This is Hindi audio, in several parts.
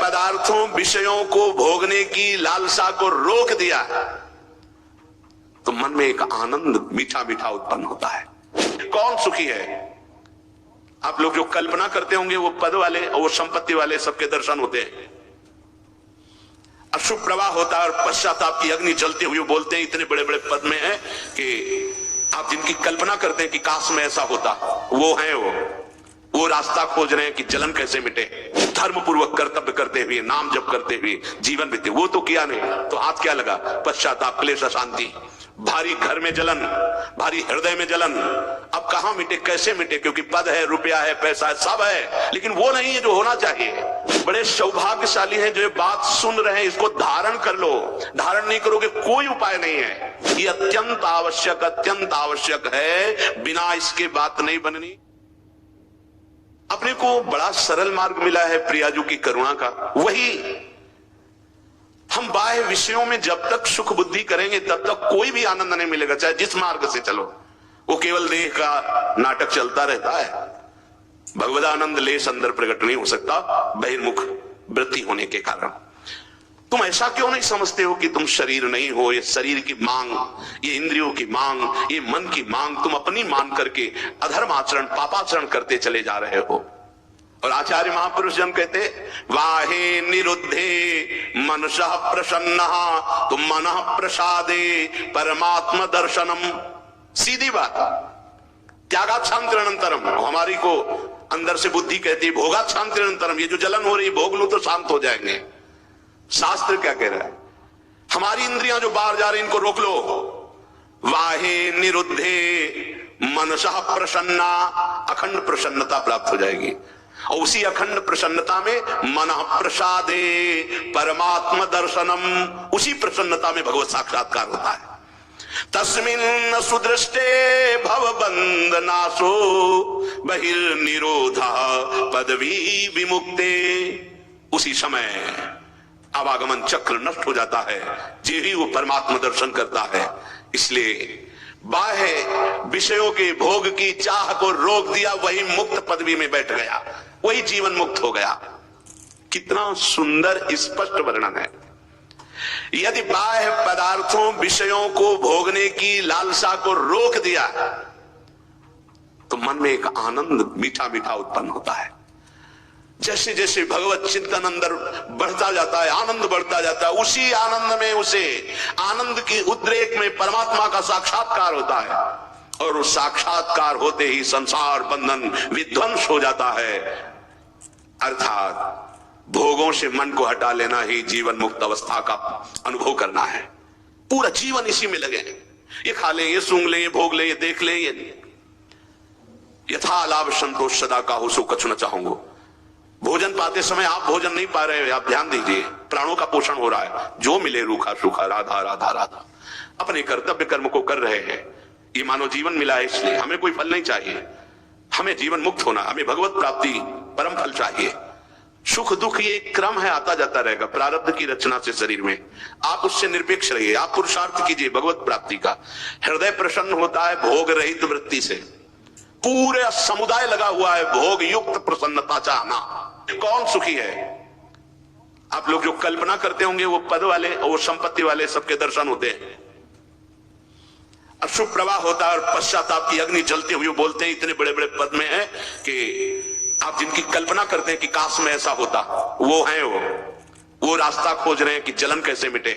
पदार्थों विषयों को भोगने की लालसा को रोक दिया तो मन में एक आनंद मीठा मीठा उत्पन्न होता है। कौन सुखी है? आप लोग जो कल्पना करते होंगे वो पद वाले और वो संपत्ति वाले सबके दर्शन होते हैं, अशुभ प्रवाह होता है और पश्चाताप की अग्नि जलती हुई बोलते हैं इतने बड़े बड़े पद में है कि आप जिनकी कल्पना करते हैं कि काश में ऐसा होता, वो है वो रास्ता खोज रहे हैं कि जलन कैसे मिटे, धर्म पूर्वक कर्तव्य करते हुए नाम जप करते हुए जीवन बीते। वो तो किया नहीं तो हाथ क्या लगा? पश्चाताप, क्लेश, अशांति, भारी घर में जलन, भारी हृदय में जलन। अब कहां मिटे, कैसे मिटे? क्योंकि पद है, रुपया है, पैसा है, सब है, लेकिन वो नहीं है जो होना चाहिए। बड़े सौभाग्यशाली हैं जो ये बात सुन रहे हैं, इसको धारण कर लो। धारण नहीं करोगे कोई उपाय नहीं है। ये अत्यंत आवश्यक है, बिना इसके बात नहीं बननी। अपने को बड़ा सरल मार्ग मिला है प्रियाजू की करुणा का। वही हम बाह्य विषयों में जब तक सुख बुद्धि करेंगे तब तक कोई भी आनंद नहीं मिलेगा, चाहे जिस मार्ग से चलो। वो केवल देह का नाटक चलता रहता है। भगवद आनंद लेस अंदर प्रकट नहीं हो सकता बहिर्मुख वृत्ति होने के कारण। तुम ऐसा क्यों नहीं समझते हो कि तुम शरीर नहीं हो? ये शरीर की मांग, ये इंद्रियों की मांग, ये मन की मांग तुम अपनी मान करके अधर्म आचरण, पापाचरण करते चले जा रहे हो। और आचार्य महापुरुष जन कहते वाहे निरुद्धे मनसः प्रसन्नः तुम मनः प्रसादे परमात्म दर्शनम। सीधी बात। त्यागाच्छांतिरनंतरम, हमारी को अंदर से बुद्धि कहती है भोगाच्छांतिरनंतरम। ये जो जलन हो रही है भोग लो तो शांत हो जाएंगे। शास्त्र क्या कह रहा है? हमारी इंद्रियां जो बाहर जा रही इनको रोक लो। वाहे निरुद्धे मनसः प्रसन्ना, अखंड प्रसन्नता प्राप्त हो जाएगी। और उसी अखंड प्रसन्नता में मनः प्रसादे परमात्म दर्शनम, उसी प्रसन्नता में भगवत साक्षात्कार होता है। तस्मिन् सुदृष्टे भवबंधनासो बहिर्निरोधा पदवी विमुक्ते। उसी समय आवागमन चक्र नष्ट हो जाता है, जे ही वो परमात्मा दर्शन करता है। इसलिए बाह्य विषयों के भोग की चाह को रोक दिया, वही मुक्त पदवी में बैठ गया, वही जीवन मुक्त हो गया। कितना सुंदर स्पष्ट वर्णन है। यदि बाह्य पदार्थों विषयों को भोगने की लालसा को रोक दिया तो मन में एक आनंद मीठा मीठा उत्पन्न होता है। जैसे जैसे भगवत चिंतन अंदर बढ़ता जाता है, आनंद बढ़ता जाता है, उसी आनंद में, उसे आनंद की उद्रेक में परमात्मा का साक्षात्कार होता है। और उस साक्षात्कार होते ही संसार बंधन विध्वंस हो जाता है। अर्थात भोगों से मन को हटा लेना ही जीवन मुक्त अवस्था का अनुभव करना है। पूरा जीवन इसी में लगे। ये खा ले, ये सूंघ ले, ये भोग ले, ये देख ले, ये यथा लाभ संतोष सदा का हो सो कछु न चाहूंगो। भोजन पाते समय आप भोजन नहीं पा रहे, आप ध्यान दीजिए, प्राणों का पोषण हो रहा है। जो मिले रूखा सूखा, राधा राधा राधा, अपने कर्तव्य कर्म को कर रहे हैं। ये मानव जीवन मिला है, इसलिए हमें कोई फल नहीं चाहिए। हमें जीवन मुक्त होना, हमें भगवत प्राप्ति परम फल चाहिए। सुख दुख ये एक क्रम है, आता जाता रहेगा प्रारब्ध की रचना से शरीर में। आप उससे निरपेक्ष रहिए, आप पुरुषार्थ कीजिए भगवत प्राप्ति का। हृदय प्रसन्न होता है भोग रहित वृत्ति से। पूरे समुदाय लगा हुआ है भोग युक्त प्रसन्नता चाहना। कौन सुखी है? आप लोग जो कल्पना करते होंगे वो पद वाले और वो संपत्ति वाले सबके दर्शन होते हैं। अशुभ प्रवाह होता है और पश्चाताप की अग्नि जलती हुई बोलते हैं इतने बड़े बड़े पद में है कि आप जिनकी कल्पना करते हैं कि काश में ऐसा होता, वो है वो रास्ता खोज रहे हैं कि जलन कैसे मिटे।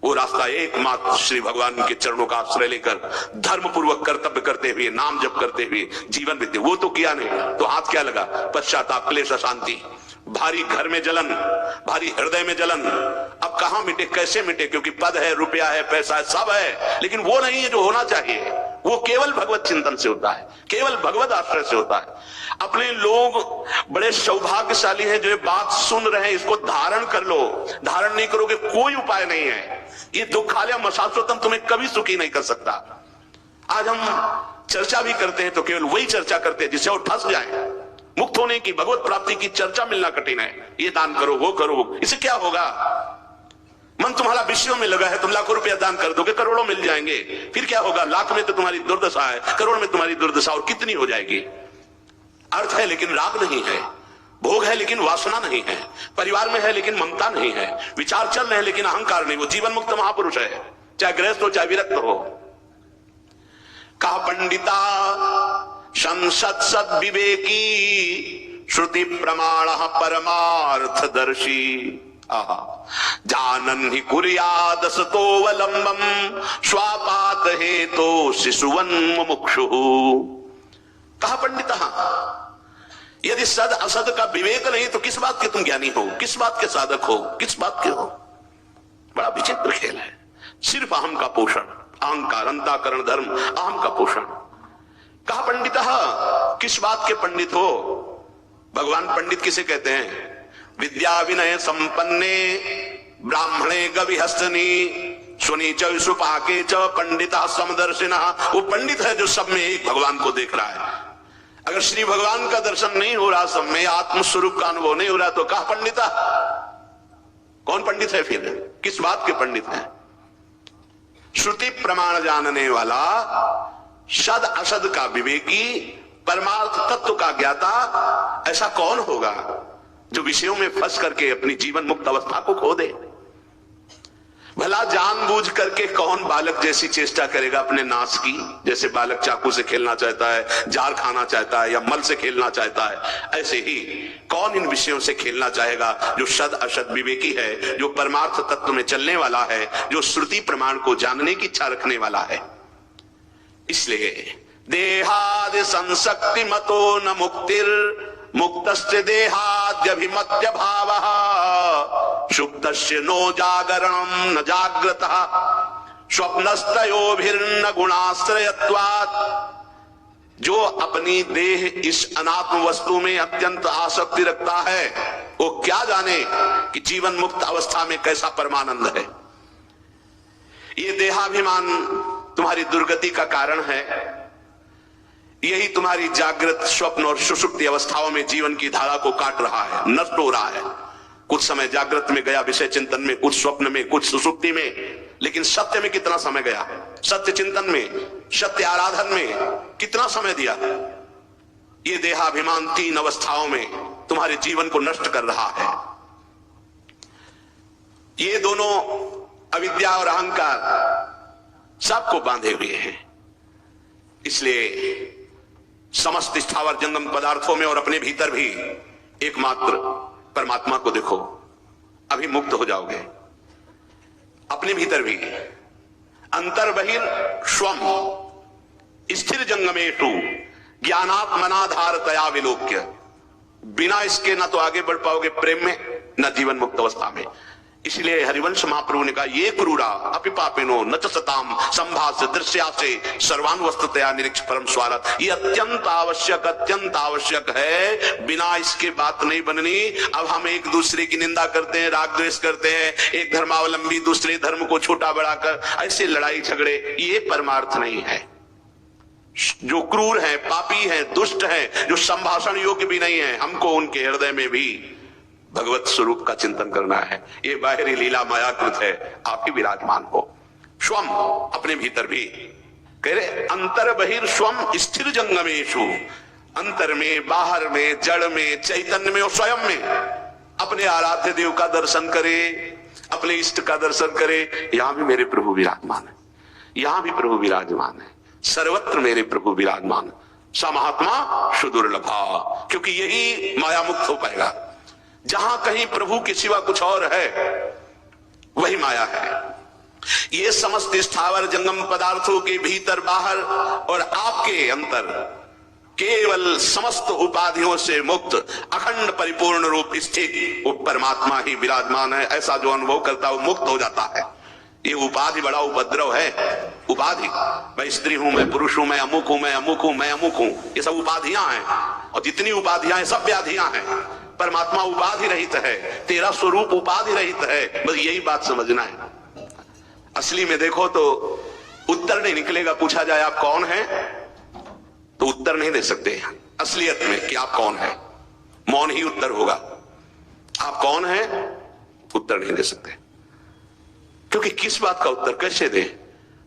वो रास्ता एकमात्र श्री भगवान के चरणों का आश्रय लेकर धर्म पूर्वक कर्तव्य करते हुए नाम जप करते हुए जीवन बीते। वो तो किया नहीं तो हाथ क्या लगा? पश्चाताप, क्लेश, अशांति, भारी घर में जलन, भारी हृदय में जलन। अब कहां मिटे, कैसे मिटे? क्योंकि पद है, रुपया है, पैसा है, सब है, लेकिन वो नहीं है जो होना चाहिए। वो केवल भगवत चिंतन से होता है, केवल भगवत आश्रय से होता है। अपने लोग बड़े सौभाग्यशाली हैं जो ये बात सुन रहे हैं, इसको धारण कर लो। धारण नहीं करोगे कोई उपाय नहीं है। ये दुखालय मशाश्वतम तुम्हें कभी सुखी नहीं कर सकता। आज हम चर्चा भी करते हैं तो केवल वही चर्चा करते हैं जिससे वो ठस जाए। मुक्त होने की, भगवत प्राप्ति की चर्चा मिलना कठिन है। ये दान करो, वो करो, इससे क्या होगा? मन तुम्हारा विषयों में लगा है, तुम लाखों रुपया दान कर दोगे, करोड़ों मिल जाएंगे, फिर क्या होगा? लाख में तो तुम्हारी दुर्दशा है, करोड़ में तुम्हारी दुर्दशा और कितनी हो जाएगी? अर्थ है लेकिन राग नहीं है। भोग है लेकिन वासना नहीं है, परिवार में है लेकिन ममता नहीं है, विचार चल रहे हैं लेकिन अहंकार नहीं, वो जीवन मुक्त महापुरुष है, चाहे गृहस्थ हो चाहे विरक्त हो। कहा पंडिता संसद सद विवेकी श्रुति प्रमाण परमार्थदर्शी जानन ही कुर्यादसतोवलंबम स्वापात हेतो शिशुवन मुमुक्षु। कहा पंडिता यदि सद असद का विवेक नहीं तो किस बात के तुम ज्ञानी हो, किस बात के साधक हो, किस बात के हो? बड़ा विचित्र खेल है। सिर्फ अहम का पोषण, अहंकार, अंतःकरण धर्म, अहम का पोषण। कहा पंडिता किस बात के पंडित हो? भगवान पंडित किसे कहते हैं? विद्या विनय संपन्ने ब्राह्मणे गविहस्तनी सुनी च सुपाके च पंडिता समदर्शिना। वो पंडित है जो सब में एक भगवान को देख रहा है। अगर श्री भगवान का दर्शन नहीं हो रहा, सब में आत्मस्वरूप का अनुभव नहीं हो रहा, तो कहा पंडिता? कौन पंडित है फिर? किस बात के पंडित है? श्रुति प्रमाण जानने वाला, सद असद का विवेकी, परमार्थ तत्व का ज्ञाता, ऐसा कौन होगा जो विषयों में फंस करके अपनी जीवन मुक्त अवस्था को खो दे? भला जानबूझ करके कौन बालक जैसी चेष्टा करेगा अपने नाश की? जैसे बालक चाकू से खेलना चाहता है, जार खाना चाहता है या मल से खेलना चाहता है, ऐसे ही कौन इन विषयों से खेलना चाहेगा जो सद असद विवेकी है, जो परमार्थ तत्व में चलने वाला है, जो श्रुति प्रमाण को जानने की इच्छा रखने वाला है। इसलिए देहादि संसक्ति मतो न मुक्तिर मुक्तस्य देहाद्यभिमत्य भावः सुप्तस्य नो जागरणं न जाग्रतः स्वप्नस्तयोभिर्न गुणाश्रयत्वात्। जो अपनी देह इस अनात्म वस्तु में अत्यंत आसक्ति रखता है, वो क्या जाने कि जीवन मुक्त अवस्था में कैसा परमानंद है। ये देहाभिमान तुम्हारी दुर्गति का कारण है। यही तुम्हारी जागृत, स्वप्न और सुषुप्ति अवस्थाओं में जीवन की धारा को काट रहा है, नष्ट हो रहा है। कुछ समय जागृत में गया विषय चिंतन में, कुछ स्वप्न में, कुछ सुषुप्ति में, लेकिन सत्य में कितना समय गया? सत्य चिंतन में, सत्य आराधन में कितना समय दिया? ये देहाभिमान तीन अवस्थाओं में तुम्हारे जीवन को नष्ट कर रहा है। ये दोनों अविद्या और अहंकार सबको बांधे हुए हैं। इसलिए समस्त स्थावर जंगम पदार्थों में और अपने भीतर भी एकमात्र परमात्मा को देखो, अभी मुक्त हो जाओगे। अपने भीतर भी अंतर बहिर स्वम स्थिर जंगमेषु ज्ञानात्मनाधारतया विलोक्य। बिना इसके ना तो आगे बढ़ पाओगे प्रेम में, न जीवन मुक्त अवस्था में। इसलिए हरिवंश महाप्रभु ने कहा ये क्रूरा अपिपापिनो न च सताम संभाष्य दृश्यासे सर्वान वस्तुतया निरीक्ष परम स्वारथ। ये अत्यंत आवश्यक है, बिना इसके बात नहीं बननी। अब हम एक दूसरे की निंदा करते हैं, राग द्वेष करते हैं, एक धर्मावलंबी दूसरे धर्म को छोटा बड़ा कर ऐसे लड़ाई झगड़े, ये परमार्थ नहीं है। जो क्रूर है, पापी है, दुष्ट है, जो संभाषण योग्य भी नहीं है, हमको उनके हृदय में भी भगवत स्वरूप का चिंतन करना है। ये बाहरी लीला मायाकृत है, आप ही विराजमान हो। स्वम अपने भीतर भी कह रहे अंतर बहिर स्वम स्थिर जंगमेशु। अंतर में, बाहर में, जड़ में, चैतन्य में और स्वयं में अपने आराध्य देव का दर्शन करे, अपने इष्ट का दर्शन करे। यहां भी मेरे प्रभु विराजमान है, यहां भी प्रभु विराजमान है, सर्वत्र मेरे प्रभु विराजमान। सा महात्मा सुदुर्लभा, क्योंकि यही माया मुक्त हो पाएगा। जहां कहीं प्रभु के सिवा कुछ और है वही माया है। ये समस्त स्थावर जंगम पदार्थों के भीतर बाहर और आपके अंतर केवल समस्त उपाधियों से मुक्त अखंड परिपूर्ण रूप स्थित वो परमात्मा ही विराजमान है। ऐसा जो अनुभव करता है वो मुक्त हो जाता है। ये उपाधि बड़ा उपद्रव है। उपाधि, मैं स्त्री हूं, मैं पुरुष हूं, मैं अमुक हूं, मैं अमुक हूं, मैं अमुक हूं, ये सब उपाधियां हैं। और जितनी उपाधियां हैं सब व्याधियां हैं। परमात्मा उपाधि रहित है, तेरा स्वरूप उपाधि रहित है। बस यही बात समझना है। असली में देखो तो उत्तर नहीं निकलेगा। पूछा जाए आप कौन है तो उत्तर नहीं दे सकते असलियत में कि आप कौन है। मौन ही उत्तर होगा। आप कौन है उत्तर नहीं दे सकते, क्योंकि किस बात का उत्तर कैसे दे?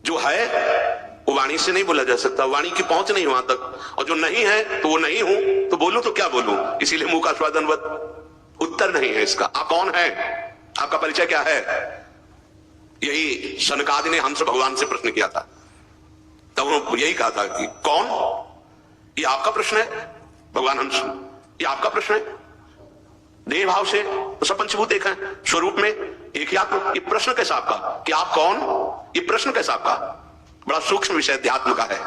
जो है वो वाणी से नहीं बोला जा सकता, वाणी की पहुंच नहीं वहां तक, और जो नहीं है तो वो नहीं हूं, तो बोलूं तो क्या बोलूं, इसीलिए मुंह का स्वादनवत उत्तर नहीं है इसका। आप कौन है, आपका परिचय क्या है? यही सनकादि ने हंस भगवान से प्रश्न किया था, तब उन्होंने यही कहा था कि कौन, ये आपका प्रश्न है भगवान हंस, ये आपका प्रश्न है। देह भाव से तो सब पंचभूत एक हैं, स्वरूप में एक ही आत्मा। ये प्रश्न कैसा आपका कि आप कौन, ये प्रश्न कैसा आपका? बड़ा सूक्ष्म विषय अध्यात्म का है।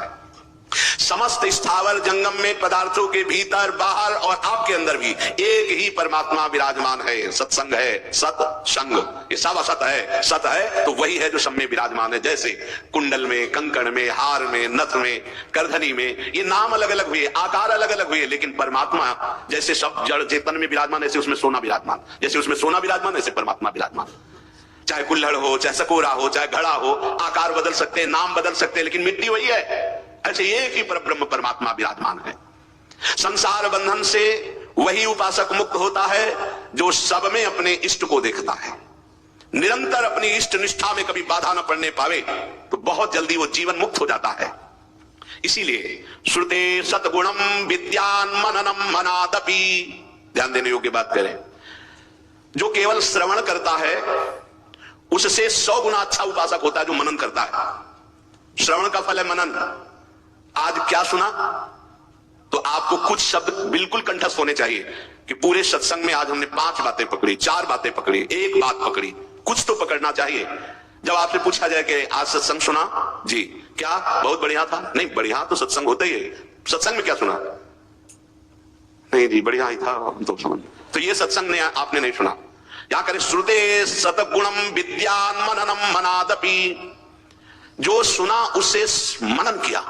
समस्त स्थावर जंगम में पदार्थों के भीतर बाहर और आपके अंदर भी एक ही परमात्मा विराजमान है। सत्संग है, सत्संग, ये सब असत है, सत है तो वही है जो सब में विराजमान है। जैसे कुंडल में, कंकड़ में, हार में, नथ में, करधनी में, ये नाम अलग अलग हुए, आकार अलग अलग हुए, लेकिन परमात्मा जैसे सब जड़ चेतन में विराजमान, ऐसे उसमें सोना विराजमान, जैसे उसमें सोना विराजमान ऐसे परमात्मा विराजमान। चाहे कुल्हड़ हो, चाहे सकोरा हो, चाहे घड़ा हो, आकार बदल सकते हैं, नाम बदल सकते हैं, लेकिन मिट्टी वही है। ऐसे एक ही परब्रह्म परमात्मा विराजमान है। संसार बंधन से वही उपासक मुक्त होता है जो सब में अपने इष्ट को देखता है, निरंतर अपनी इष्ट निष्ठा में कभी बाधा न पड़ने पावे तो बहुत जल्दी वो जीवन मुक्त हो जाता है। इसीलिए श्रुते सतगुणम विद्यान मननम मनादपि, ध्यान देने योग्य बात करें, जो केवल श्रवण करता है उससे 100 गुना अच्छा उपासक होता है जो मनन करता है। श्रवण का फल है मनन। आज क्या सुना तो आपको कुछ शब्द बिल्कुल कंठस्थ होने चाहिए कि पूरे सत्संग में आज हमने 5 बातें पकड़ी, 4 बातें पकड़ी, 1 बात पकड़ी, कुछ तो पकड़ना चाहिए। जब आपसे पूछा जाए कि आज सत्संग सुना जी, क्या बहुत बढ़िया था? नहीं, बढ़िया तो सत्संग होता ही है। सत्संग में क्या सुना? नहीं जी बढ़िया ही था, तो समझ, तो ये सत्संग ने आपने नहीं सुना। क्या करें? श्रुते सतगुणम विद्यान मननम मनादपि, जो सुना उसे मनन किया,